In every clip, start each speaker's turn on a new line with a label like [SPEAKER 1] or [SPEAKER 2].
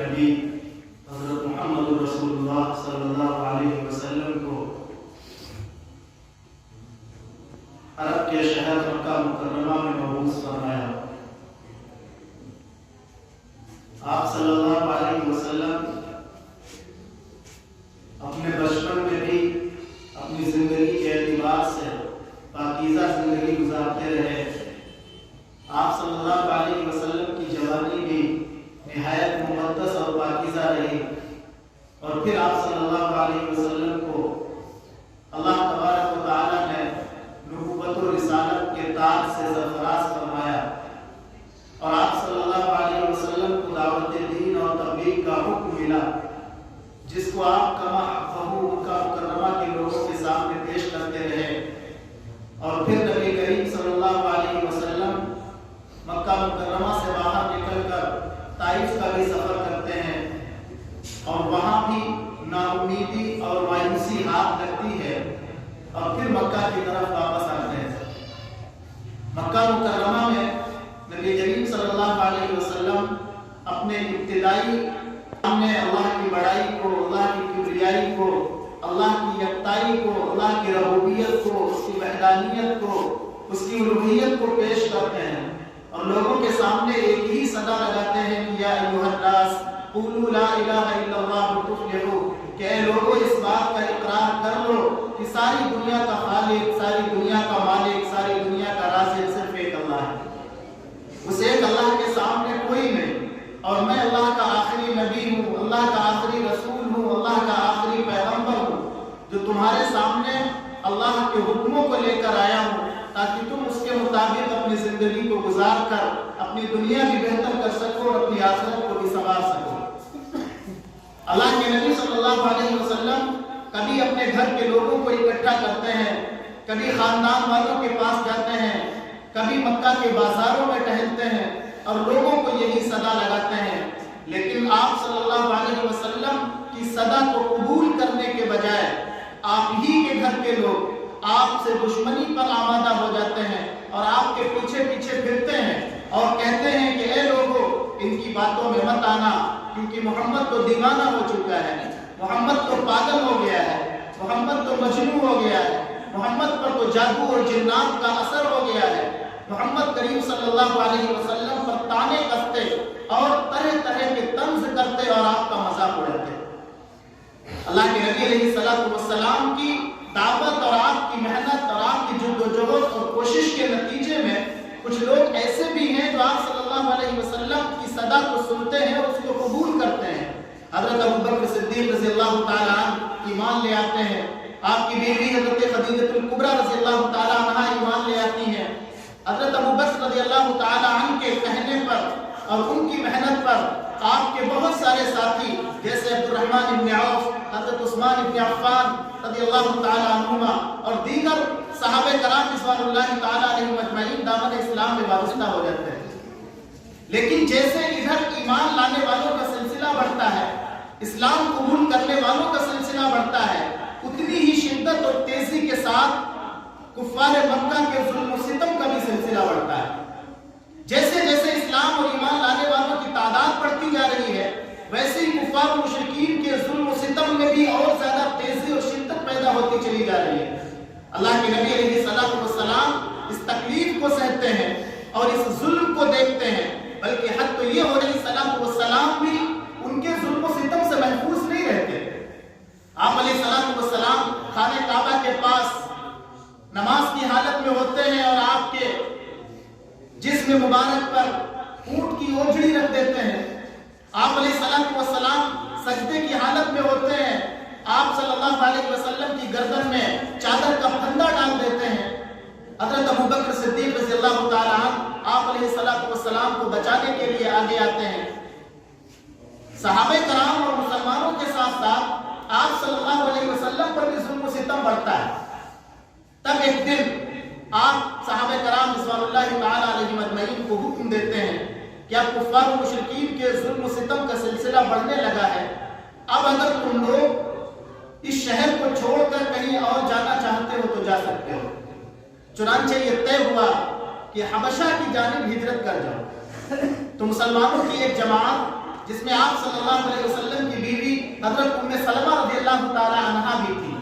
[SPEAKER 1] نبی حضرت محمد رسول اللہ صلی اللہ علیہ وسلم کو عرب کے شہر مکہ مکرمہ میں مبعوث فرمایا۔ آپ صلی اللہ علیہ وسلم اپنے بچپن میں بھی اپنی زندگی کے اعتبار سے پاکیزہ زندگی گزارتے رہے۔ آپ صلی اللہ علیہ وسلم کی جوانی بھی نہایت مقدس اور پاکیزہ رہی، اور پھر آپ صلی اللہ علیہ وسلم کو اللہ تبارک و تعالیٰ نے نبوت و رسالت کے تاج سے سرفراز فرمایا، اور آپ صلی اللہ علیہ وسلم کو دعوت دین اور تبلیغ کا حکم ملا، جس کو آپ کما حقہ مکہ مکرمہ کے لوگوں کے سامنے پیش کرتے رہے۔ اور پھر نبی کریم صلی اللہ علیہ وسلم مکہ مکرمہ سے باہر نکل کر طائف کا بھی سفر کرتے ہیں، اور وہاں بھی ناامیدی اور مایوسی ہاتھ لگتی ہے، اور پھر مکہ کی طرف واپس آتے ہیں۔ مکہ مکرمہ میں نبی کریم صلی اللہ علیہ وسلم اپنے ابتدائی سامنے اللہ کی بڑائی کو، اللہ کی کبریائی کو، اللہ کی یکتائی کو، اللہ کی ربوبیت کو، اس کی وحدانیت کو، اس کی الوہیت کو پیش کرتے ہیں، اور لوگوں کے سامنے ایک ہی صدا لگاتے ہیں کہ یا ایھا الناس قولوا لا الہ الا اللہ تفلحوا، کہ اے لوگوں اس بات کا اقرار کر لو کہ ساری دنیا کا خالق، ساری دنیا کا مالک، ساری دنیا کا رازق صرف ایک اللہ ہے، اس ایک اللہ کے سامنے کوئی نہیں، اور میں اللہ کا آخری نبی ہوں، اللہ کا آخری رسول ہوں، اللہ کا آخری پیغمبر ہوں، جو تمہارے سامنے اللہ کے حکموں کو لے کر آیا ہوں، تاکہ تم اس کے مطابق اپنی زندگی کو گزار کر اپنی دنیا بھی بہتر کر سکو اور اپنی آخرت کو بھی سنوار سکو۔ اللہ کے نبی صلی اللہ علیہ وسلم کبھی اپنے گھر کے لوگوں کو اکٹھا کرتے ہیں، کبھی خاندان والوں کے پاس جاتے ہیں، کبھی مکہ کے بازاروں میں ٹہلتے ہیں اور لوگوں کو یہی صدا لگاتے ہیں، لیکن آپ صلی اللہ علیہ وسلم کی صدا کو قبول کرنے کے بجائے آپ ہی کے گھر کے لوگ آپ سے دشمنی پر آمادہ ہو جاتے ہیں اور آپ کے پیچھے پیچھے پھرتے ہیں اور کہتے ہیں کہ اے لوگوں ان کی باتوں میں مت آنا، کیونکہ محمد تو دیوانہ ہو چکا ہے، محمد تو پاگل ہو گیا ہے، محمد تو مجنون ہو گیا ہے، محمد پر تو جادو اور جنات کا اثر ہو گیا ہے۔ محمد کریم صلی اللہ علیہ وسلم پر تانے کستے اور طرح طرح کے طنز کرتے اور آپ کا مذاق اڑاتے۔ اللہ کے نبی علیہ السلام کی دعوت اور آپ کی محنت اور آپ کی جدوجہد اور کوشش کے نتیجے میں کچھ لوگ ایسے بھی ہیں جو آپ صلی اللہ علیہ وسلم کی صدا کو سنتے ہیں اور اس کو قبول کرتے ہیں۔ حضرت ابوبکر صدیق رضی اللہ تعالیٰ عنہ ایمان لے آتے ہیں، آپ کی بیوی حضرت خدیجہ الکبریٰ رضی اللہ تعالیٰ عنہ ایمان لے آتی ہیں۔ حضرت ابوبکر رضی اللہ تعالیٰ عنہ کے کہنے پر اور ان کی محنت پر آپ کے بہت سارے ساتھی جیسے عبدالرحمن بن عوف، حضرت عثمان بن عفان رضی اللہ تعالیٰ عنہما اور دیگر صحابہ کرام رضوان اللہ تعالیٰ علیہم اجمعین دامن اسلام میں وابستہ ہو جاتے ہیں۔ لیکن جیسے ادھر ایمان لانے والوں کا سلسلہ بڑھتا ہے، اسلام قبول کرنے والوں کا سلسلہ بڑھتا ہے، اتنی ہی شدت اور تیزی کے ساتھ کفار مکہ کے ظلم و ستم کا بھی سلسلہ بڑھتا ہے۔ جیسے جیسے اسلام اور ایمان لانے والوں کی تعداد بڑھتی جا رہی ہے، ویسے ہی کفار و مشرکین کے ظلم و ستم میں بھی اور زیادہ تیزی اور شدت پیدا ہوتی چلی جا رہی ہے۔ اللہ کے نبی علیہ السلام اس تکلیف کو سہتے ہیں اور اس ظلم کو دیکھتے ہیں، بلکہ حد تو یہ ہو رہی السلام بھی ان کے ظلم و ستم سے محفوظ نہیں رہتے۔ آپ علیہ السلام خانہ کعبہ کے پاس نماز کی حالت میں ہوتے ہیں اور آپ کے جسم مبارک پر اونٹ کی اوجھڑی رکھ دیتے ہیں۔ آپ علیہ السلام سجدے کی حالت میں ہوتے ہیں، آپ صلی اللہ علیہ وسلم کی گردن میں چادر کا پھندا ڈال دیتے ہیں۔ حضرت ابوبکر صدیق رضی اللہ تعالیٰ عنہ آپ علیہ السلام کو بچانے کے لیے آگے آتے ہیں۔ صحابہ کرام اور مسلمانوں کے ساتھ ساتھ آپ صلی اللہ علیہ وسلم پر بھی ظلم و ستم بڑھتا ہے۔ تب ایک دن آپ صحابہ کرام رضوان اللہ تعالیٰ علیہم اجمعین کو حکم دیتے ہیں کہ اب کفار و مشرکین کے ظلم و ستم کا سلسلہ بڑھنے لگا ہے، اب اگر تم لوگ اس شہر کو چھوڑ کر کہیں اور جانا چاہتے ہو تو جا سکتے ہو۔ چنانچہ یہ طے ہوا کہ حبشہ کی جانب ہجرت کر جاؤ۔ تو مسلمانوں کی ایک جماعت جس میں آپ صلی اللہ علیہ وسلم کی بیوی حضرت ام سلمہ رضی اللہ تعالی عنہا بھی تھی.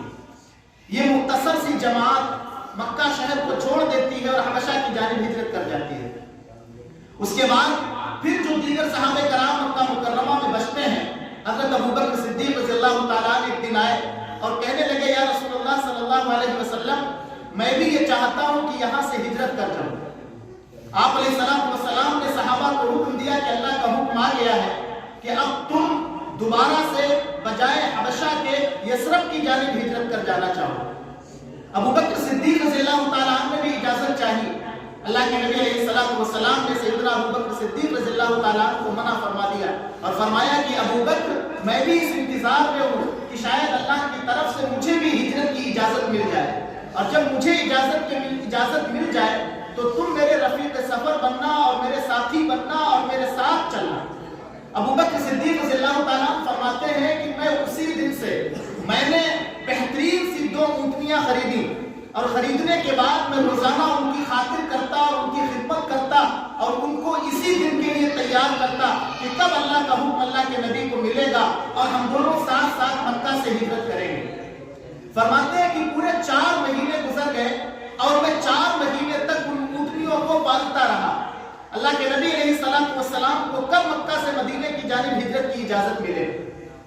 [SPEAKER 1] یہ مختصر سی جماعت مکہ شہر کو چھوڑ دیتی ہے اور حبشہ کی جانب ہجرت کر جاتی ہے. اس کے بعد پھر جو دیگر صحابہ کرام مکہ مکرمہ میں بچتے ہیں، حضرت ابوبکر صدیق رضی اللہ تعالیٰ عنہ ایک دن آئے اور کہنے لگے یا رسول اللہ صلی اللہ علیہ وسلم میں بھی یہ چاہتا ہوں کہ یہاں سے ہجرت کر جاؤں. آپ علیہ السلام نے صحابہ کو حکم دیا کہ اللہ کا حکم آ گیا ہے کہ اب تم دوبارہ سے بجائے حبشہ کے یثرب کی جانب ہجرت کر جانا چاہو. ابوبکر صدیق رضی اللہ تعالیٰ عنہ نے بھی اجازت چاہی. اللہ کے نبی علیہ السلام نے سیدنا ابوبکر صدیق رضی اللہ تعالیٰ عنہ کو منع فرما دیا اور فرمایا کہ ابوبکر میں بھی اس انتظار میں ہوں کہ شاید اللہ کی طرف سے مجھے بھی ہجرت کی اجازت مل جائے، اور جب مجھے اجازت مل جائے تو تم میرے رفیق سفر بننا اور میرے ساتھی بننا اور میرے ساتھ چلنا. ابوبکر صدیق رضی اللہ تعالیٰ عنہ فرماتے ہیں کہ میں اسی دن سے میں نے بہترین سی 2 اونٹنیاں خریدی اور خریدنے کے بعد میں روزانہ ان کی خاطر کرتا اور ان کی خدمت کرتا اور ان کو اسی دن کے لیے تیار کرتا کہ کب اللہ کا حکم اللہ کے نبی کو ملے گا اور ہم دونوں ساتھ ساتھ مکہ سے ہجرت کریں گے. فرماتے ہیں کہ پورے 4 مہینے گزر گئے اور میں 4 مہینے تک ان اونٹنیوں کو پالتا رہا. اللہ کے نبی علیہ السلام کو کب مکہ سے مدینے کی جانب ہجرت کی اجازت ملے.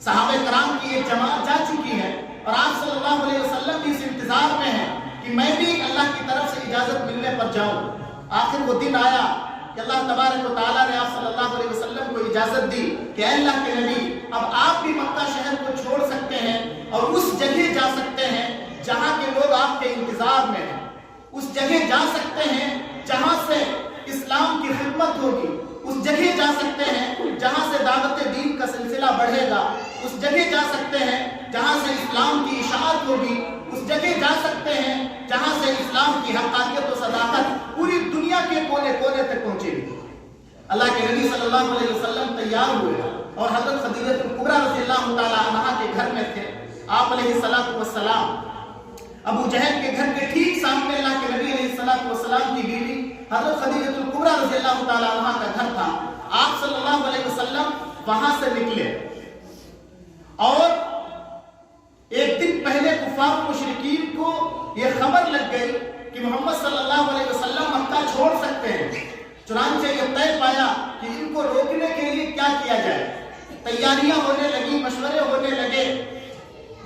[SPEAKER 1] صحابہ کرام کی ایک جماعت جا چکی ہے اور آپ صلی اللہ علیہ وسلم بھی اس انتظار میں ہیں کہ میں بھی اللہ کی طرف سے اجازت ملنے پر جاؤں. آخر وہ دن آیا کہ اللہ تبارک و تعالیٰ نے آپ صلی اللہ علیہ وسلم کو اجازت دی کہ اے اللہ کے نبی اب آپ بھی مکہ شہر کو چھوڑ سکتے ہیں اور اس جگہ جا سکتے ہیں جہاں کے لوگ آپ کے انتظار میں ہیں. اس جگہ جا سکتے ہیں جہاں سے اسلام کی خدمت ہوگی. اس جگہ جا سکتے ہیں جہاں سے دعوت دین کا سلسلہ بڑھے گا. اس جگہ جا سکتے ہیں جہاں سے اسلام کی اشاعت ہوگی. اس جگہ جا سکتے ہیں جہاں سے اسلام کی حقانیت و صداقت پوری دنیا کے کونے کونے تک پہنچے گی. اللہ کے نبی صلی اللہ علیہ وسلم تیار ہوئے اور حضرت خدیجہ کبریٰ رضی اللہ تعالی عنہا کے گھر میں تھے. آپ علیہ السلام ابو جہل کے گھر کے ٹھیک سامنے اللہ کے نبی علیہ السلام کی بیوی حضرت خدیجہ کبریٰ رضی اللہ تعالی عنہا کا گھر تھا. آپ صلی اللہ علیہ وسلم وہاں سے نکلے اور ایک دن پہلے کفار مشرکین کو یہ خبر لگ گئی کہ محمد صلی اللہ علیہ وسلم مکہ چھوڑ سکتے ہیں. چنانچہ یہ طے پایا کہ ان کو روکنے کے لیے کیا کیا جائے. تیاریاں ہونے لگی، مشورے ہونے لگے،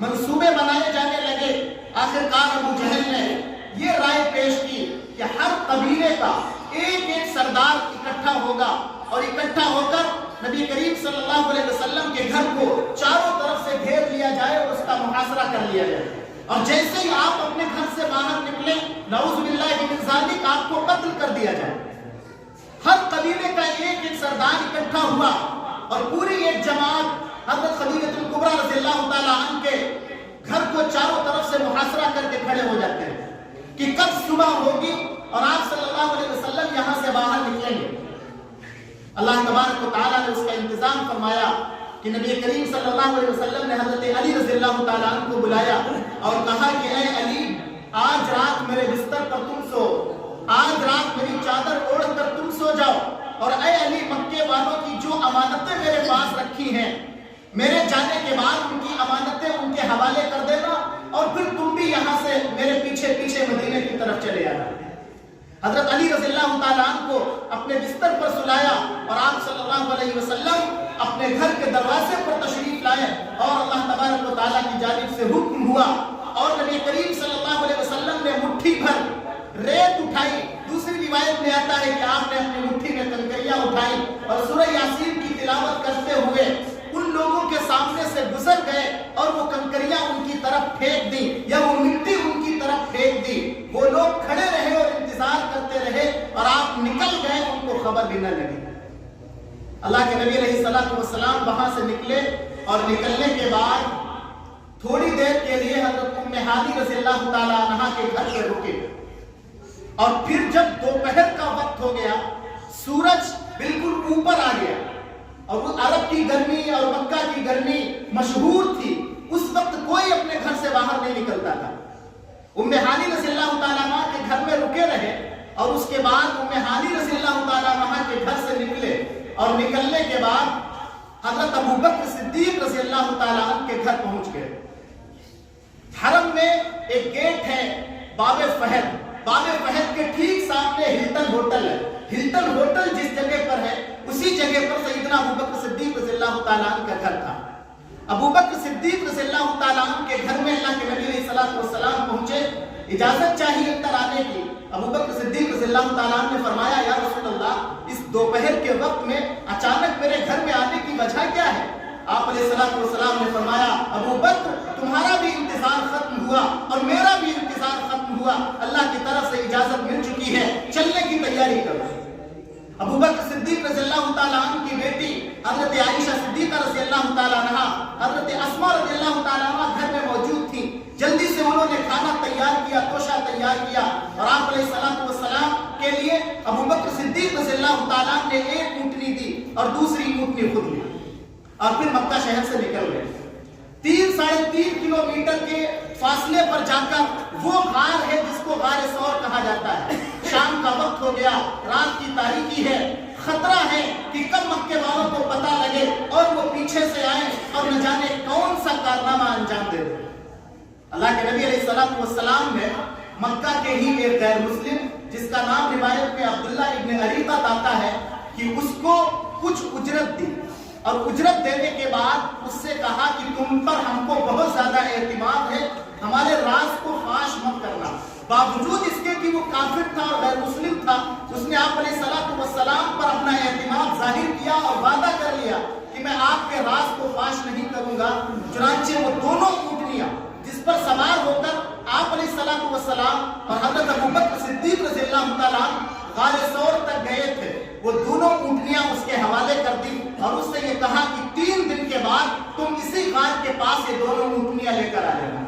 [SPEAKER 1] منصوبے بنائے جانے لگے. آخرکار ابو جہل نے یہ رائے پیش کی کہ ہر قبیلے کا ایک سردار اکٹھا ہوگا اور اکٹھا ہو کر نبی کریم صلی اللہ علیہ وسلم کے گھر کو چاروں طرف سے گھیر لیا جائے اور اس کا محاصرہ کر لیا جائے. اور جیسے ہی آپ اپنے گھر سے باہر نکلے نعوذ باللہ من ذالک آپ کو قتل کر دیا جائے. ہر قبیلے کا ایک سردار اکٹھا ہوا اور پوری ایک جماعت حضرت خدیجہ کبریٰ رضی اللہ تعالی عنہ کے گھر کو چاروں طرف سے محاصرہ کر کے کھڑے ہو جاتے ہیں کہ کب صبح ہوگی اور آپ صلی اللہ علیہ وسلم یہاں سے باہر نکلیں گے. اللہ تبارک و تعالیٰ نے اس کا انتظام فرمایا کہ نبی کریم صلی اللہ علیہ وسلم نے حضرت علی رضی اللہ تعالیٰ عنہ کو بلایا اور کہا کہ اے علی آج رات میرے بستر پر تم سو، آج رات میری چادر اوڑھ کر تم سو جاؤ، اور اے علی مکے والوں کی جو امانتیں میرے پاس رکھی ہیں میرے جانے کے بعد ان کی امانتیں ان کے حوالے کر دینا اور پھر تم بھی یہاں سے میرے پیچھے پیچھے مدینے کی طرف چلے آنا. حضرت علی رضی اللہ تعالیٰ عنہ کو اپنے بستر پر سلایا اور آپ صلی اللہ علیہ وسلم اپنے گھر کے دروازے پر تشریف لائے اور اللہ تبارک و تعالیٰ کی جانب سے حکم ہوا اور نبی کریم صلی اللہ علیہ وسلم نے مٹھی بھر ریت اٹھائی. دوسری روایت میں آتا ہے کہ آپ نے اپنی مٹھی میں کنکریاں اٹھائی اور سورہ یاسین کی تلاوت کرتے ہوئے ان لوگوں کے سامنے سے گزر گئے اور وہ کنکریاں ان کی طرف پھینک دی یا وہ مٹی ان کی طرف پھینک دی. وہ لوگ کھڑے رہے اور انتظار کرتے رہے اور آپ نکل گئے، ان کو خبر بھی نہ لگی. اللہ کے نبی علیہ السلام وہاں سے نکلے اور نکلنے کے بعد تھوڑی دیر کے لیے حضرت ام ہانی رضی اللہ تعالی عنہا کے گھر پہ رکے اور پھر جب دوپہر کا وقت ہو گیا سورج بالکل اوپر آ گیا اور وہ عرب کی گرمی اور مکہ کی گرمی مشہور تھی. اس وقت کوئی اپنے گھر سے باہر نہیں نکلتا تھا. ام ہانی رضی اللہ تعالیٰ عنہ کے گھر میں رکے رہے اور اس کے بعد ام ہانی رضی اللہ تعالیٰ عنہ کے گھر سے نکلے اور نکلنے کے بعد حضرت ابو بکر صدیق رضی اللہ تعالیٰ عنہ کے گھر پہنچ گئے. حرم میں ایک گیٹ ہے باب فہد. باب فہد کے ٹھیک سامنے ہلٹن ہوٹل ہے. ہلٹن ہوٹل جس جگہ پر ہے اسی جگہ پر سیدنا ابو بکر صدیق رضی اللہ تعالیٰ عنہ کا گھر تھا. ابو بکر صدیق رضی اللہ تعالیٰ عنہ کے گھر میں اللہ کے نبی علیہ الصلوۃ والسلام پہنچے. اجازت چاہیے اندر آنے کی. ابو بکر صدیق رضی اللہ تعالیٰ عنہ نے فرمایا یا رسول اللہ اس دوپہر کے وقت میں اچانک میرے گھر میں آنے کی وجہ کیا ہے؟ آپ علیہ الصلوۃ والسلام نے فرمایا ابو بکر تمہارا بھی انتظار ختم ہوا اور میرا بھی انتظار ختم ہوا. اللہ کی طرف سے اجازت مل چکی ہے, چلنے کی تیاری کرو. ابو بکر صدیق رضی اللہ تعالیٰ عنہ کی بیٹی حضرت عائشہ صدیقہ رضی اللہ تعالیٰ عنہ, حضرت اسماء رضی اللہ تعالیٰ عنہ گھر میں موجود تھی. جلدی سے انہوں نے کھانا تیار کیا, توشہ تیار کیا اور آپ علیہ الصلوۃ والسلام کے لیے ابو بکر صدیق رضی اللہ تعالیٰ عنہ نے ایک اونٹنی دی اور دوسری اونٹنی خود لی اور پھر مکہ شہر سے نکل گئے. 3-3.5 کلومیٹر کے فاصلے پر جا کر وہ غار ہے جس کو غار ثور کہا جاتا ہے. شام کا وقت ہو گیا, رات کی تاریکی ہے, خطرہ ہے کہ کب مکے والوں کو پتہ لگے اور وہ پیچھے سے آئیں اور نہ جانے کون سا کارنامہ انجام دے دیں. اللہ کے نبی علیہ الصلوۃ والسلام نے مکہ کے ہی ایک غیر مسلم جس کا نام روایت میں عبداللہ ابن عریقہ آتا ہے کہ اس کو کچھ اجرت دی اور اجرت دینے کے بعد اس سے کہا کہ تم پر ہم کو بہت زیادہ اعتماد ہے, ہمارے راز کو فاش مت کرنا. باوجود اس کے کہ وہ کافر تھا اور غیر مسلم تھا, اس نے آپ علیہ الصلوۃ والسلام پر اپنا اعتماد ظاہر کیا اور وعدہ کر لیا کہ میں آپ کے راز کو فاش نہیں کروں گا. چنانچہ وہ دونوں اونٹنیاں جس پر سوار ہو کر آپ علیہ الصلوۃ والسلام اور حضرت ابو بکر صدیق رضی اللہ تعالیٰ غار ثور تک گئے تھے, وہ دونوں اونٹنیاں اس کے حوالے کر دی اور اس سے یہ کہا کہ 3 دن کے بعد تم اسی غار کے پاس یہ دونوں اونٹنیاں لے کر آ جانا.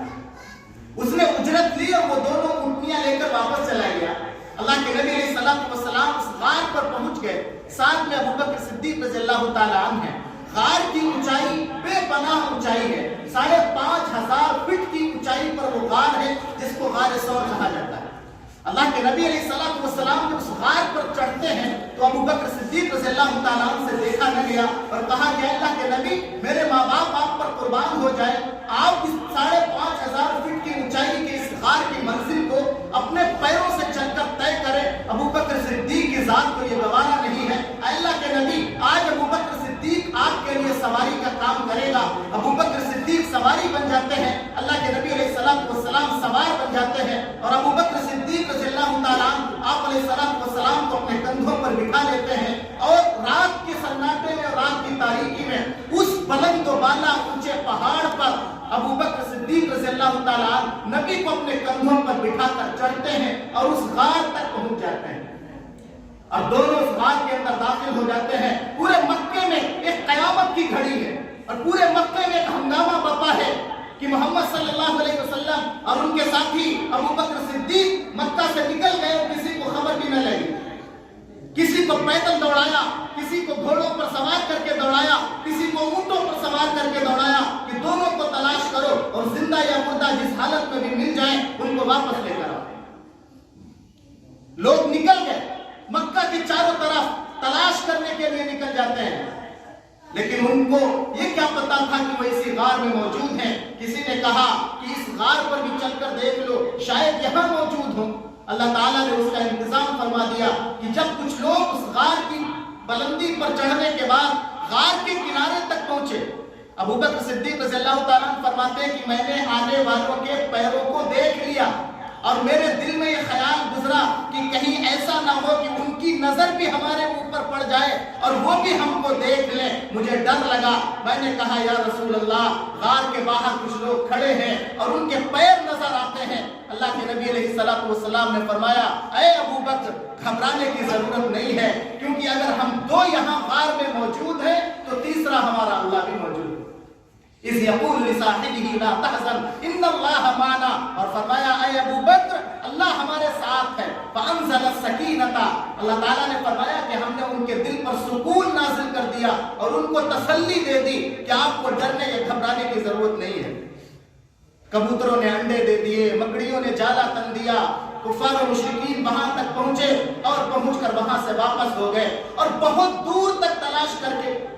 [SPEAKER 1] اس نے اجرت لی اور وہ دونوں اونٹنیاں لے کر واپس چلا گیا. اللہ کے نبی علیہ الصلوۃ والسلام اس غار پر پہنچ گئے. ساتھ میں ابو بکر صدیق رضی اللہ تعالیٰ عنہ ہے. غار کی اونچائی بے پناہ اونچائی ہے, 5500 فٹ کی اونچائی پر وہ غار ہے جس کو غار ثور کہا جاتا ہے. اللہ کے نبی علیہ الصلوۃ والسلام جب اس غار پر چڑھتے ہیں تو ابو بکر صدیق رضی اللہ تعالیٰ عنہ سے دیکھا نہ گیا اور کہا کہ اللہ کے نبی میرے ماں باپ آپ پر قربان ہو جائے, آپ اس 5500 فٹ کی اونچائی کے اس غار کی منزل کو اپنے پیروں سے چل کر طے کریں. ابو بکر صدیق کی ذات کو یہ گوارا نہیں ہے. اللہ کے نبی آج ابو بکر صدیق آپ کے لیے سواری کا کام کرے گا. ابو بکر صدیق سواری بن جاتے ہیں, اللہ کے نبی علیہ الصلوۃ والسلام سوار بن جاتے ہیں اور ابو بکر صدیق رضی اللہ تعالیٰ آپ علیہ الصلوۃ والسلام کو اپنے کندھوں پر بٹھا لیتے ہیں اور رات کے سناٹے میں اور رات کی تاریکی میں اس بلند و بالا اونچے پہاڑ پر ابو بکر صدیق رضی اللہ تعالیٰ نبی کو اپنے کندھوں پر بٹھا کر چڑھتے ہیں اور اس غار تک پہنچ جاتے ہیں اور دونوں اس غار کے اندر داخل ہو جاتے ہیں. پورے مکے میں ایک قیامت کی گھڑی ہے اور پورے مکے میں ایک ہنگامہ برپا ہے کہ محمد صلی اللہ علیہ وسلم اور ان کے ساتھی ابو بکر صدیق مکہ سے نکل گئے اور کسی کو خبر بھی نہ لگی. کسی کو پیدل دوڑایا, کسی کو گھوڑوں پر سوار کر کے دوڑایا, کسی کو اونٹوں پر سوار کر کے دوڑایا کہ دونوں کو تلاش کرو اور زندہ یا مردہ جس حالت میں بھی مل جائیں ان کو واپس لے کر آؤ. لوگ نکل گئے, مکہ کے چاروں طرف تلاش کرنے کے لیے نکل جاتے ہیں, لیکن ان کو یہ کیا پتا تھا کہ وہ اسی غار میں موجود ہیں. کسی نے کہا کہ اس غار پر بھی چل کر دیکھ لو, شاید یہاں موجود ہوں. اللہ تعالیٰ نے اس کا انتظام فرما دیا کہ جب کچھ لوگ اس غار کی بلندی پر چڑھنے کے بعد غار کے کنارے تک پہنچے, ابو بکر صدیق رضی اللہ تعالیٰ فرماتے ہیں کہ میں نے آنے والوں کے پیروں کو دیکھ لیا اور میرے دل میں یہ خیال گزرا کہ کہیں ایسا نہ ہو کہ ان کی نظر بھی ہمارے اوپر پڑ جائے اور وہ بھی ہم کو دیکھ لیں. مجھے ڈر لگا. میں نے کہا یا رسول اللہ, غار کے باہر کچھ لوگ کھڑے ہیں اور ان کے پیر نظر آتے ہیں. اللہ کے نبی علیہ الصلوۃ والسلام نے فرمایا اے ابو بکر گھبرانے کی ضرورت نہیں ہے, کیونکہ اگر ہم 2 یہاں غار میں موجود ہیں تو تیسرا ہمارا اللہ بھی موجود ہے. اذ یقول لصاحبہ لا تحزن ان اللہ معنا, اور فرمایا اے ابو بکر اللہ ہمارے ساتھ ہے. فانزل السکینۃ, اللہ تعالیٰ نے فرمایا کہ ہم نے ان کے دل پر سکون نازل کر دیا اور ان کو تسلی دے دی کہ آپ کو ڈرنے یا گھبرانے کی ضرورت نہیں ہے. کبوتروں نے انڈے دے دیے, مکڑیوں نے جالا تن دیا, کفار و مشرکین وہاں تک پہنچے اور پہنچ کر وہاں سے واپس ہو گئے اور بہت دور تک تلاش کر کے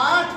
[SPEAKER 1] 8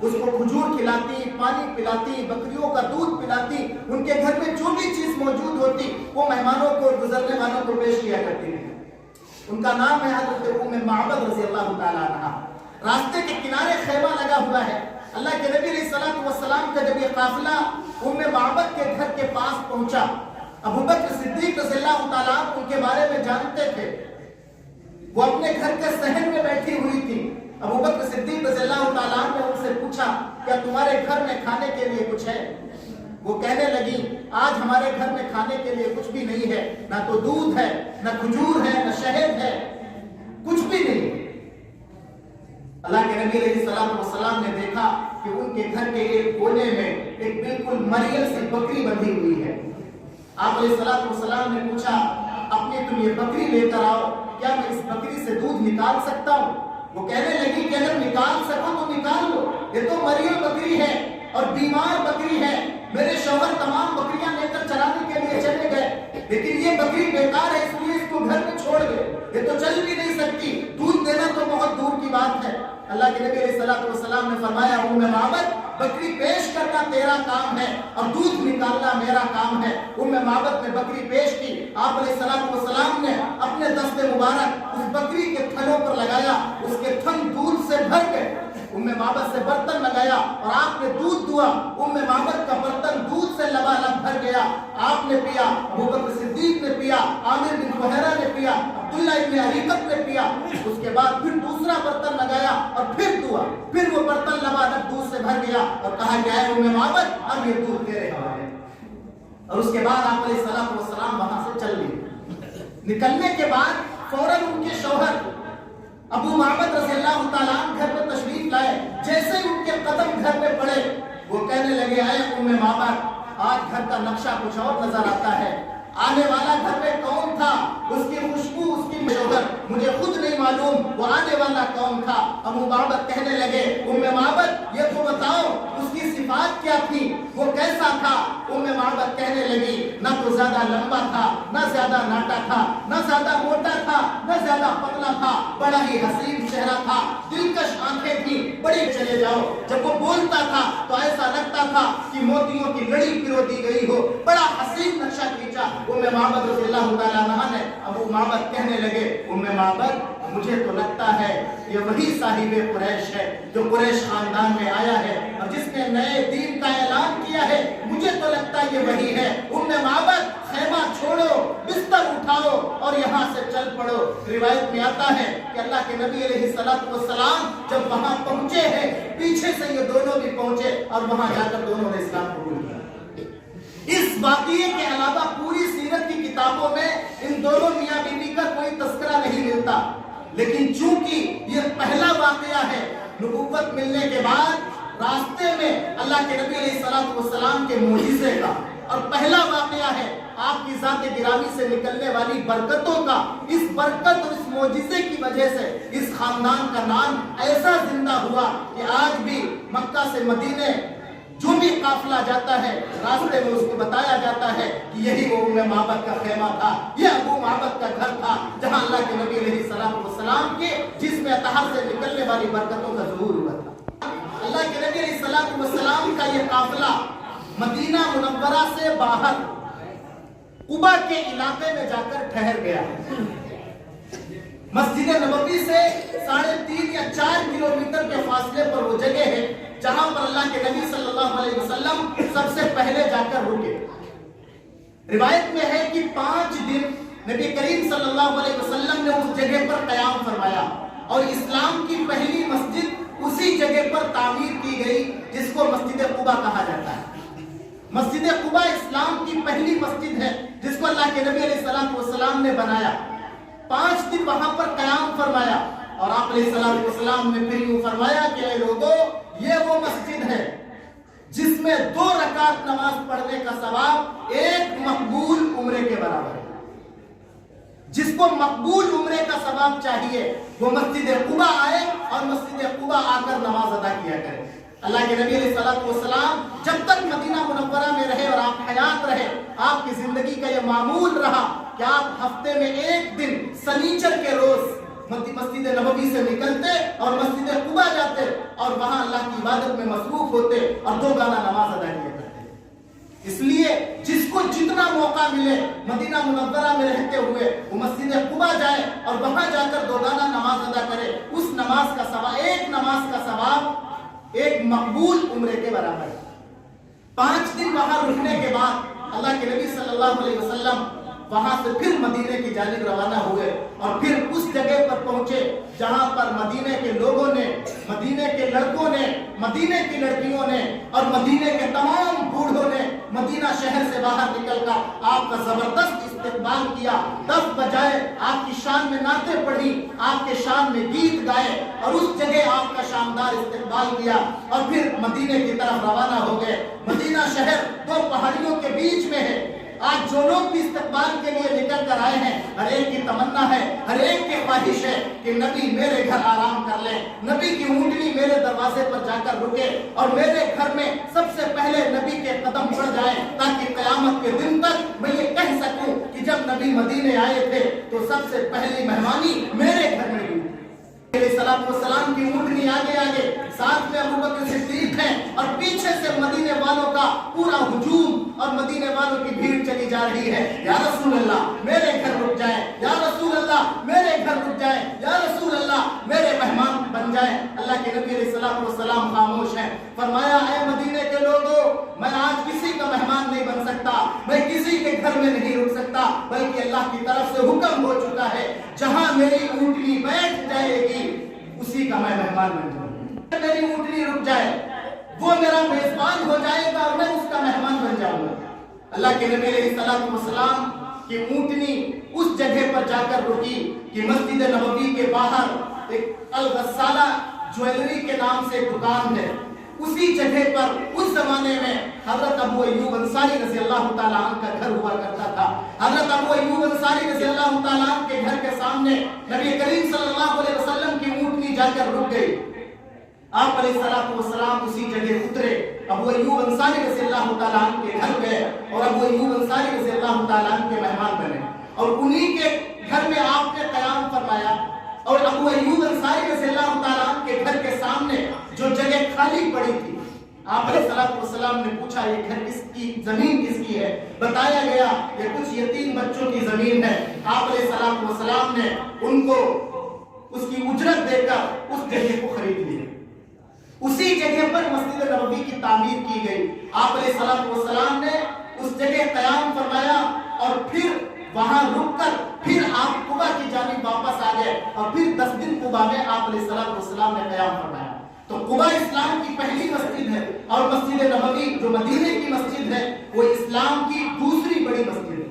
[SPEAKER 2] اس کو کھجور کھلاتی، پانی پلاتی، بکریوں کا دودھ پلاتی، ان کے گھر میں جو بھی چیز موجود ہوتی وہ مہمانوں کو، گزرنے والوں کو پیش کیا کرتی تھی۔ ان کا نام ہے حضرت ام معبد رضی اللہ تعالیٰ عنہ۔ راستے کے کنارے خیمہ لگا ہوا ہے۔ اللہ کے نبی علیہ السلام کا جب یہ قافلہ ام معبد کے گھر کے پاس پہنچا، ابو بکر صدیق رضی اللہ تعالیٰ ان کے بارے میں جانتے تھے، وہ اپنے گھر کے صحن میں بیٹھی ہوئی تھی۔ ابو بکر صدیق رضی اللہ تعالیٰ نے ان سے پوچھا کیا تمہارے گھر میں کھانے کے لیے کچھ ہے؟ وہ کہنے لگی آج ہمارے گھر میں کھانے کے لیے کچھ بھی نہیں ہے، نہ تو دودھ ہے، نہ کھجور ہے، نہ شہد ہے، کچھ بھی نہیں۔ اللہ کے نبی علیہ السلام نے دیکھا کہ ان کے گھر کے ایک کونے میں ایک بالکل مریل سی بکری بندھی ہوئی ہے۔ آپ علیہ السلام نے پوچھا اپنی تم یہ بکری لے کر آؤ، کیا میں اس بکری سے دودھ نکال سکتا ہوں؟ وہ کہنے لگی کہ اگر نکال سکو تو نکال لو، یہ تو مریل بکری ہے اور بیمار بکری ہے، میرے شوہر تمام بکریاں لے کر چرانے کے لیے چلے گئے، لیکن یہ بکری بیکار ہے، اس لیے اس کو گھر میں چھوڑ گئے، یہ تو چل بھی نہیں سکتی، دودھ دینا تو بہت دور کی بات ہے۔ اللہ کے نبی علیہ السلام نے فرمایا ام معبد بکری پیش کرنا تیرا کام ہے اور دودھ نکالنا میرا کام ہے۔ ام معبد نے بکری پیش کی، آپ علیہ السلام نے اپنے دست مبارک اس بکری کے تھنوں پر لگایا، اس کے تھن دودھ سے بھر گئے۔ ام معبد سے برتن لگایا اور آپ نے دودھ دیا، ام معبد کا برتن دودھ سے لبالب بھر گیا، آپ نے پیا، ابو بکر صدیق نے پیا، عامر بن فہیرہ نے پیا، عبداللہ ابن عریقت نے پیا۔ اس کے بعد پھر دوسرا برتن لگایا اور پھر دعا، پھر وہ برتن لبالب دودھ سے بھر گیا اور کہا کہ اے ام معبد اب یہ دودھ تیرے حوالے۔ اور اس کے بعد آپ علیہ السلام وہاں سے چل لیے۔ نکلنے کے بعد فوراً ان کے شوہر ابو معبد رضی اللہ تعالیٰ گھر میں تشریف لائے، جیسے ان کے قدم گھر میں پڑے وہ کہنے لگے اے ام معبد آج گھر کا نقشہ کچھ اور نظر آتا ہے، آنے والا گھر میں کون تھا، اس کی خوشبو، اس کی شوہر مجھے خود نہیں معلوم وہ آنے والا کون تھا۔ ابو معبد کہنے لگے ام معبد یہ تو بتاؤ اس کی صفات کیا تھی، وہ کیسا تھا؟ ام معبد کہنے لگی نہ تو زیادہ لمبا تھا، نہ زیادہ ناٹا تھا، نہ زیادہ موٹا تھا، نہ زیادہ پتلا تھا، بڑا ہی حسین چہرہ تھا، دلکش آنکھیں تھی، بڑی چلے جاؤ جب وہ بولتا تھا تو ایسا لگتا تھا کہ موتیوں کی لڑی پرو دی گئی ہو، بڑا حسین نقشہ کھینچا۔ ام معبد رضی اللہ تعالیٰ عنہ نے ابو معبد کہنے لگے ام معبد مجھے تو لگتا ہے یہ وہی صاحب قریش ہے جو قریش خاندان میں آیا ہے اور جس نے نئے دین کا اعلان کیا ہے، مجھے تو لگتا ہے یہ وہی ہے۔ ام معبد خیمہ چھوڑو، بستر اٹھاؤ اور یہاں سے چل پڑو۔ روایت میں آتا ہے کہ اللہ کے نبی علیہ السلام جب وہاں پہنچے ہیں پیچھے سے یہ دونوں بھی پہنچے اور وہاں جا کر دونوں نے اسلام قبول کیا۔ اس واقعے کے علاوہ پوری سیرت کی کتابوں میں ان دونوں میاں بیوی کا کوئی تذکرہ نہیں ملتا، لیکن چونکہ یہ پہلا واقعہ ہے نبوت ملنے کے بعد راستے میں اللہ کے نبی علیہ السلام کے معجزے کا، اور پہلا واقعہ ہے آپ کی ذات گرامی سے نکلنے والی برکتوں کا، اس برکت اور اس معجزے کی وجہ سے اس خاندان کا نام ایسا زندہ ہوا کہ آج بھی مکہ سے مدینے جو بھی قافلہ جاتا ہے راستے میں اس کو بتایا جاتا ہے کہ یہی وہ ام معبد کا خیمہ تھا، یہ ابو معبد کا گھر تھا جہاں اللہ کے نبی علیہ السلام کے جسم اطہر سے نکلنے والی برکتوں کا ظہور ہوا تھا۔ اللہ کے نبی علیہ السلام کا یہ قافلہ مدینہ منورہ سے باہر قباء کے علاقے میں جا کر ٹھہر گیا۔ مسجد نبوی سے 3.5 یا 4 کلومیٹر کے فاصلے پر وہ جگہ ہے جہاں پر اللہ کے نبی صلی اللہ علیہ وسلم سب سے پہلے جا کر رکے۔ روایت میں ہے کہ 5 دن نبی کریم صلی اللہ علیہ وسلم نے اس جگہ پر قیام فرمایا اور اسلام کی پہلی مسجد اسی جگہ پر تعمیر کی گئی جس کو مسجد قباء کہا جاتا ہے۔ مسجد قباء اسلام کی پہلی مسجد ہے جس کو اللہ کے نبی علیہ السلام نے بنایا۔ 5 دن وہاں پر قیام فرمایا اور آپ علیہ السلام نے پھر یوں فرمایا کہ اے لوگوں یہ وہ مسجد ہے جس میں 2 رکعت نماز پڑھنے کا ثواب ایک مقبول عمرے کے برابر ہے۔ جس کو مقبول عمرے کا ثواب چاہیے وہ مسجد قباء آئے اور مسجد قباء آ کر نماز ادا کیا کرے۔ اللہ کے نبی علیہ السلام جب تک مدینہ منورہ میں رہے اور آپ حیات رہے، آپ کی زندگی کا یہ معمول رہا کہ آپ ہفتے میں 1 دن سنیچر کے روز مسجد نبوی سے نکلتے اور مسجد قبا جاتے اور وہاں اللہ کی عبادت میں مصروف ہوتے اور 2 گانا نماز ادا کیا کرتے۔ اس لیے جس کو جتنا موقع ملے مدینہ منورہ میں رہتے ہوئے وہ مسجد قبا جائے اور وہاں جا کر 2 گانا نماز ادا کرے، اس نماز کا ثواب، ایک نماز کا ثواب ایک مقبول عمرے کے برابر ہے۔ 5 دن وہاں رکنے کے بعد اللہ کے نبی صلی اللہ علیہ وسلم وہاں سے پھر مدینے کی جانب روانہ ہوئے اور پھر اس جگہ پر پہنچے جہاں پر مدینے کے لوگوں نے، مدینے کے لڑکوں نے، مدینے کی لڑکیوں نے اور مدینے کے تمام بوڑھوں نے مدینہ شہر سے باہر نکل کر آپ کا زبردست استقبال کیا، 10 بجائے، آپ کی شان میں نعتیں پڑھی، آپ کے شان میں گیت گائے اور اس جگہ آپ کا شاندار استقبال کیا اور پھر مدینے کی طرف روانہ ہو گئے۔ مدینہ شہر 2 پہاڑیوں کے بیچ میں ہے۔ آج جو لوگ بھی استقبال کے لیے نکل کر آئے ہیں، ہر ایک کی تمنا ہے، ہر ایک کی خواہش ہے کہ نبی میرے گھر آرام کر لیں، نبی کی اونٹنی میرے دروازے پر جا کر رکے اور میرے گھر میں سب سے پہلے نبی کے قدم پڑ جائیں، تاکہ قیامت کے دن تک میں یہ کہہ سکوں کہ جب نبی مدینے آئے تھے تو سب سے پہلی مہمانی میرے گھر میں ہوئی۔ علیہ السلام کی اونٹنی آگے آگے، ساتھ میں ابوبکر صدیق ہیں اور پیچھے سے مدینے والوں کا پورا ہجوم اور مدینے والوں کی بھیڑ چلی جا رہی ہے۔ یا رسول اللہ میرے گھر رک جائیں، یا رسول اللہ میرے گھر رک جائیں، یا رسول اللہ میرے مہمان بن جائیں۔ اللہ کے نبی علیہ السلام خاموش ہیں۔ فرمایا اے مدینے کے لوگوں، میں آج کسی کا مہمان نہیں بن سکتا، میں کسی کے گھر میں نہیں رک سکتا، بلکہ اللہ کی طرف سے حکم ہو چکا ہے جہاں میری اونٹنی بیٹھ جائے گی اسی کا میں مہمان بن جاؤں گا۔ میری اونٹنی رک جائے وہ میرا میزبان ہو جائے گا اور میں اس کا مہمان بن جاؤں گا۔ اللہ کے نبی علیہ السلام کی اونٹنی اس جگہ پر جا کر رکی کہ مسجد نبوی کے باہر ایک الغسالہ جویلری کے نام سے ایک دکان ہے، اسی جگہ پر اس زمانے میں حضرت ابو ایوب انصاری رضی اللہ تعالیٰ عنہ کا گھر ہوا کرتا تھا۔ حضرت ابو ایوب انصاری رضی اللہ تعالیٰ عنہ کے گھر کے سامنے نبی کریم صلی اللہ علیہ وسلم کی اونٹنی جا کر رک گئی۔ آپ علیہ السلام اسی جگہ اترے، ابو ایوب انصاری رضی اللہ تعالیٰ عنہ کے گھر گئے اور ابو ایوب انصاری رضی اللہ تعالیٰ عنہ کے مہمان بنے اور انہی کے گھر میں آپ نے قیام فرمایا۔ اور ابو ایوب انصاری رضی اللہ تعالیٰ عنہ کے گھر کے سامنے جو جگہ خالی پڑی تھی، آپ علیہ السلام نے پوچھا یہ گھر کس کی، زمین کس کی ہے؟ بتایا گیا یہ کچھ یتیم بچوں کی زمین ہے۔ آپ علیہ السلام نے ان کو اس کی اجرت دے کر اس جگہ کو خرید لیا۔ اسی جگہ پر مسجد نبوی کی تعمیر کی گئی۔ آپ علیہ السلام نے اس جگہ قیام فرمایا اور پھر وہاں رک کر پھر آپ قبا کی جانب واپس آ گئے اور پھر 10 دن قبا میں آپ علیہ السلام نے قیام فرمایا۔ تو قبا اسلام کی پہلی مسجد ہے اور مسجد نبوی جو مدینے کی مسجد ہے وہ اسلام کی دوسری بڑی مسجد ہے۔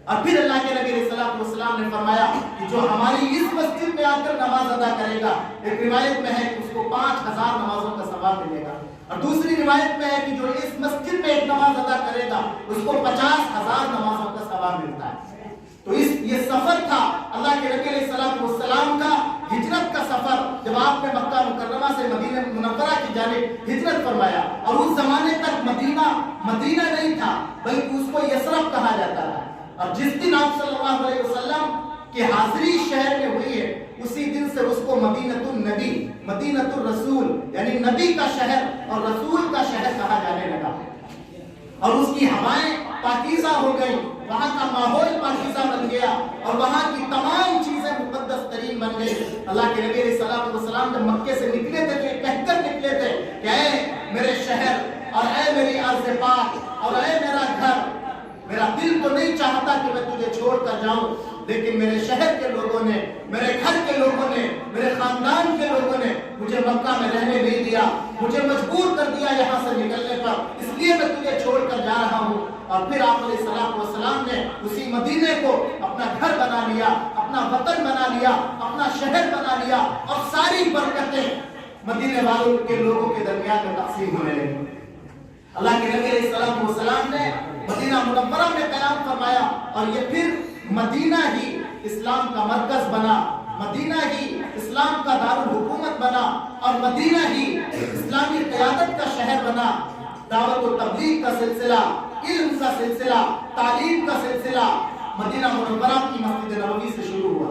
[SPEAKER 2] اور پھر اللہ کے نبی علیہ السلام نے فرمایا کہ جو ہماری اس مسجد میں آ کر نماز ادا کرے گا، ایک روایت میں ہے کہ اس کو 5000 نمازوں کا ثواب ملے گا، اور دوسری روایت میں ہے کہ جو اس مسجد میں ایک نماز ادا کرے گا اس کو 50,000 نمازوں کا ثواب ملتا ہے۔ تو یہ سفر تھا اللہ کے نبی علیہ السلام کا ہجرت کا سفر، جب آپ نے مکہ مکرمہ سے مدینہ منورہ کی جانب ہجرت فرمایا۔ اور اس زمانے تک مدینہ نہیں تھا بلکہ اس کو یثرب کہا جاتا تھا، اور جس دن آپ صلی اللہ علیہ وسلم کی حاضری شہر میں ہوئی ہے اسی دن سے اس کو مدینۃ النبی، مدینۃ الرسول یعنی نبی کا شہر اور رسول کا شہر کہا جانے لگا، اور اس کی ہوائیں پاکیزہ ہو گئی، وہاں کا ماحول پاکیزہ بن گیا اور وہاں کی تمام چیزیں مقدس ترین بن گئی۔ اللہ کے نبی علیہ السلام جب مکے سے نکلے تھے تو یہ کہہ کر نکلے تھے کہ اے میرے شہر اور اے میری ارض پاک اور اے میرا گھر، میرا دل تو نہیں چاہتا کہ میں تجھے چھوڑ کر جاؤں، لیکن میرے شہر کے لوگوں نے، میرے گھر کے لوگوں نے، میرے خاندان کے لوگوں نے مجھے مکہ میں رہنے نہیں دیا، مجھے مجبور کر دیا یہاں سے نکلنے پر، اس لیے میں تجھے چھوڑ کر جا رہا ہوں۔ اور پھر آپ علیہ السلام نے اسی مدینے کو اپنا گھر بنا لیا، اپنا وطن بنا لیا، اپنا شہر بنا لیا، اور ساری برکتیں مدینے والوں کے لوگوں کے درمیان میں تقسیم ہونے لگی۔ اللہ کے نبی علیہ السلام نے مدینہ منورہ میں قیام فرمایا اور یہ پھر مدینہ ہی اسلام کا مرکز بنا، مدینہ ہی اسلام کا دارالحکومت بنا اور مدینہ ہی اسلامی قیادت کا شہر بنا۔ دعوت و تبلیغ کا سلسلہ، علم کا سلسلہ، تعلیم کا سلسلہ مدینہ منورہ کی مسجد نبوی سے شروع ہوا۔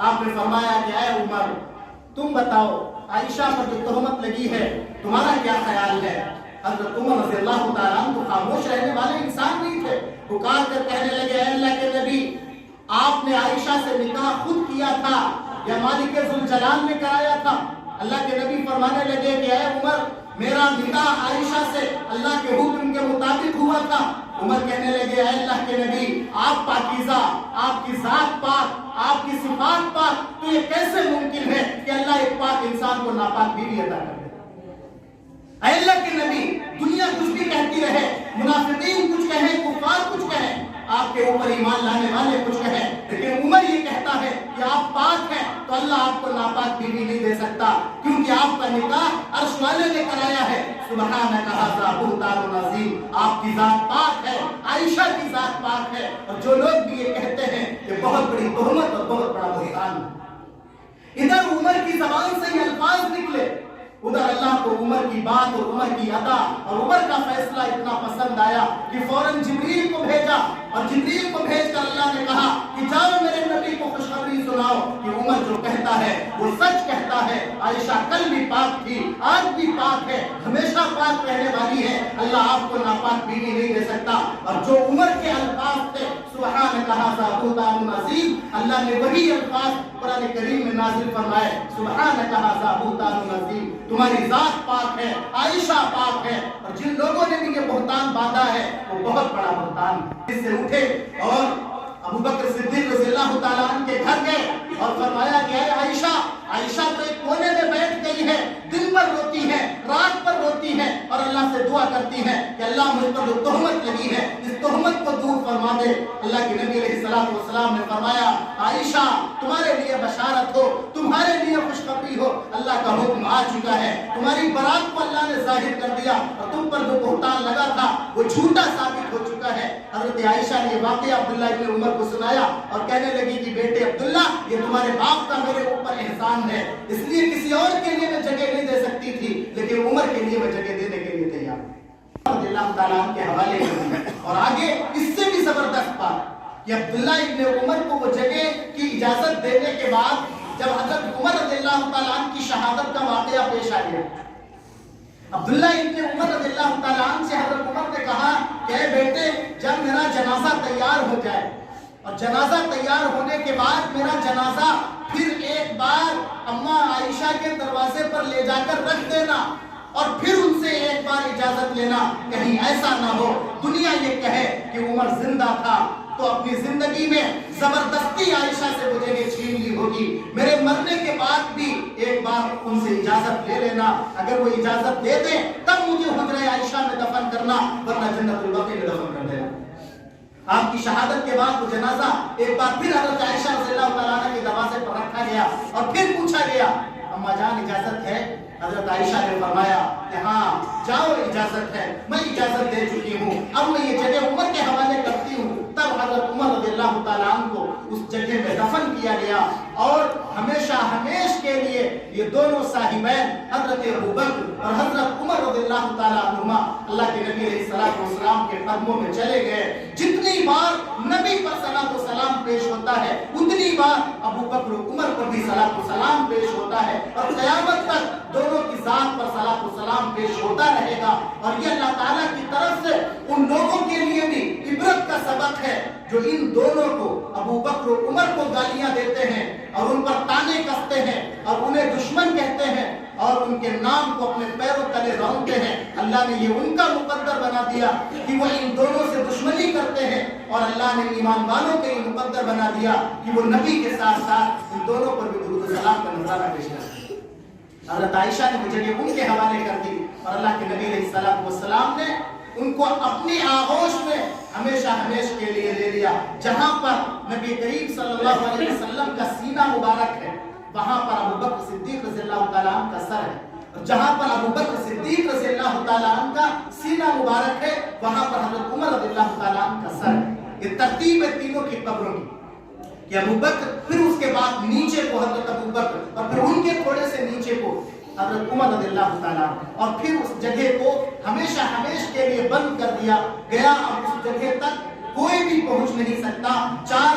[SPEAKER 2] آپ نے فرمایا کہ اے عمر تم بتاؤ عائشہ پر جو تہمت لگی ہے تمہارا کیا خیال ہے؟ حضرت عمر رضی اللہ تعالیٰ عنہ تو خاموش رہنے والے انسان نہیں تھے، پکار کر کہنے لگے اے اللہ کے نبی آپ نے عائشہ سے نکاح خود کیا تھا یا مالک ذوالجلال نے کرایا تھا؟ اللہ کے نبی فرمانے لگے کہ اے عمر میرا نکاح عائشہ سے اللہ کے حکم کے مطابق ہوا تھا۔ عمر کہنے لگے اے اللہ کے نبی آپ پاکیزہ، آپ کی ذات پاک، آپ کی صفات پاک، تو یہ کیسے ممکن ہے کہ اللہ ایک پاک انسان کو ناپاک بیوی عطا کر دے؟ اے اللہ کے نبی دنیا کچھ بھی کہتی رہے، منافقین کچھ کہیں، کفار کچھ کہیں، آپ کے اوپر ایمان لانے والے کچھ کہیں، لیکن عمر یہ کہتا ہے کہ آپ پاک ہیں تو اللہ آپ کو ناپاک بیوی نہیں دے سکتا، کیونکہ آپ کا نکاح عرش والے نے کرایا ہے۔ سبحانک ھذا بہتان عظیم، آپ کی ذات پاک ہے، عائشہ کی ذات پاک ہے، اور جو لوگ بھی یہ کہتے ہیں کہ بہت بڑی تہمت اور بہت بڑا بہتان۔ ادھر عمر کی زبان سے یہ الفاظ نکلے، ادھر اللہ کو عمر کی بات اور عمر کی ادا اور عمر کا فیصلہ اتنا پسند آیا کہ فوراً جبریل کو بھیجا، اور جبریل کو بھیج کر اللہ نے کہا کہ جاؤ میرے نبی کو خوشخبری سناؤ کہ عمر جو کہتا ہے وہ سچ کہتا ہے، عائشہ کل بھی پاک تھی، آج بھی پاک ہے، ہمیشہ پاک رہنے والی ہے، اللہ آپ کو ناپاک بیوی نہیں دے سکتا۔ اور جو عمر کے الفاظ تھے سبحانک ھذا بہتان عظیم، اللہ نے وہی الفاظ قرآن کریم میں نازل فرمائے، سبحانک ھذا بہتان عظیم، تمہاری ذات پاک ہے، عائشہ پاک ہے، اور جن لوگوں نے بھی یہ بہتان باندھا ہے وہ بہت بڑا بہتان۔ اس سے اٹھے اور ابو بکر صدیق رضی اللہ تعالیٰ عنہ کے گھر گئے اور فرمایا کہ اے عائشہ، عائشہ تو ایک کونے میں بیٹھ گئی ہے، دن بھر روتی ہے، رات پر روتی ہے، اور اللہ سے دعا کرتی ہے کہ اللہ مجھ پر جو تہمت لگی ہے اس تہمت کو دور فرما دے۔ اللہ کے نبی علیہ السلام نے فرمایا عائشہ تمہارے لیے بشارت ہو، تمہارے لیے خوشخبری ہو، اللہ کا حکم آ چکا ہے، تمہاری برات کو اللہ نے ظاہر کر دیا، اور تم پر جو بہتان لگا تھا وہ جھوٹا ثابت ہو چکا ہے۔ حضرت عائشہ نے یہ واقعہ عبداللہ ابن عمر کو سنایا اور کہنے لگی کہ بیٹے عبداللہ یہ تمہارے باپ کا میرے اوپر احسان ہے، اس لیے کسی اور کے لیے میں جگہ نہیں دے سکتی تھی لیکن عمر کے لیے میں جگہ دینے کے لیے تیار ہوں۔ رضی اللہ تعالیٰ عنہ کے حوالے کر اور آگے اس سے بھی زبردست بات کہ عبداللہ ابن عمر کو وہ جگہ کی اجازت دینے کے بعد جب حضرت عمر رضی اللہ تعالیٰ عنہ کی شہادت کا واقعہ پیش آ گیا، عبداللہ ابن عمر رضی اللہ تعالیٰ عنہ سے حضرت عمر نے کہا کہ اے بیٹے جب میرا جنازہ تیار ہو جائے اور جنازہ تیار ہونے کے بعد میرا جنازہ پھر ایک بار اماں عائشہ کے دروازے پر لے جا کر رکھ دینا اور پھر ان سے ایک بار اجازت لینا، کہیں ایسا نہ ہو دنیا یہ کہے کہ عمر زندہ تھا تو اپنی زندگی میں زبردستی عائشہ سے وہ جگہ چھین لی ہوگی، میرے مرنے کے بعد بھی ایک بار ان سے اجازت لے لینا، اگر وہ اجازت دے دیں تب مجھے حجرہ عائشہ میں دفن کرنا، ورنہ جنت البقیع میں دفن کر دینا۔ آپ کی شہادت کے بعد وہ جنازہ ایک بار پھر حضرت عائشہ رضی اللہ تعالیٰ عنہ کے دروازے پر رکھا گیا اور پھر پوچھا گیا اماں جان اجازت ہے؟ حضرت عائشہ نے فرمایا کہ ہاں جاؤ اجازت ہے، میں اجازت دے چکی ہوں، اب میں یہ جگہ عمر کے حوالے کرتی ہوں۔ تب حضرت عمر رضی اللہ تعالیٰ عنہ کو اس جگہ میں دفن کیا گیا اور ہمیشہ ہمیش کے لیے یہ دونوں صاحبین حضرت ابوبکر اور حضرت عمر رضی اللہ تعالیٰ عنہما اللہ کے نبی علیہ السلام کے قدموں میں چلے گئے۔ جتنی بار نبی پر صلاۃ و سلام پیش ہوتا ہے اتنی بار ابوبکر و عمر پر بھی صلاۃ و سلام پیش ہوتا ہے، اور قیامت تک دونوں کی ذات پر صلاۃ و سلام پیش ہوتا رہے گا، اور یہ اللہ تعالیٰ کی طرف سے ان لوگوں کے لیے بھی عبرت کا سبق ہے جو ان دونوں کو ابوبکر و عمر کو گالیاں دیتے ہیں اور ان پر تانے کستے ہیں اور انہیں دشمن کہتے ہیں اور ان کے نام کو اپنے پیروں تلے رونتے ہیں۔ اللہ نے یہ ان کا مقدر بنا دیا کہ وہ ان دونوں سے دشمنی کرتے ہیں، اور اللہ نے ایمان والوں کے یہ مقدر بنا دیا کہ وہ نبی کے ساتھ ساتھ ان دونوں پر بھی درود و سلام کا نظارہ پیش کرتے ہیں۔ حضرت عائشہ نے مجھے یہ ان کے حوالے کر دی اور اللہ کے نبی علیہ السلام نے ان کو اپنی آغوش میں ہمیشہ ہمیش کے لیے لے لیا۔ جہاں پر نبی کریم صلی اللہ علیہ وسلم کا سینہ مبارک ہے وہاں پر ابوبکر صدیق رضی اللہ تعالیٰ عنہ کا سر ہے، اور جہاں پر ابوبکر صدیق رضی اللہ تعالیٰ عنہ کا سینہ مبارک ہے وہاں پر حضرت عمر رضی اللہ تعالیٰ عنہ کا سر ہے۔ یہ ترتیب ہے تینوں کی قبروں کی کہ ابوبکر، پھر اس کے بعد نیچے کو حضرت ابوبکر، اور پھر ان کے تھوڑے سے نیچے کو حضرت عمر رضی اللہ تعالیٰ عنہ، اور پھر اس جگہ کو ہمیشہ ہمیش کے لیے بند کر دیا گیا۔ اب اس جگہ تک کوئی بھی پہنچ نہیں سکتا، 4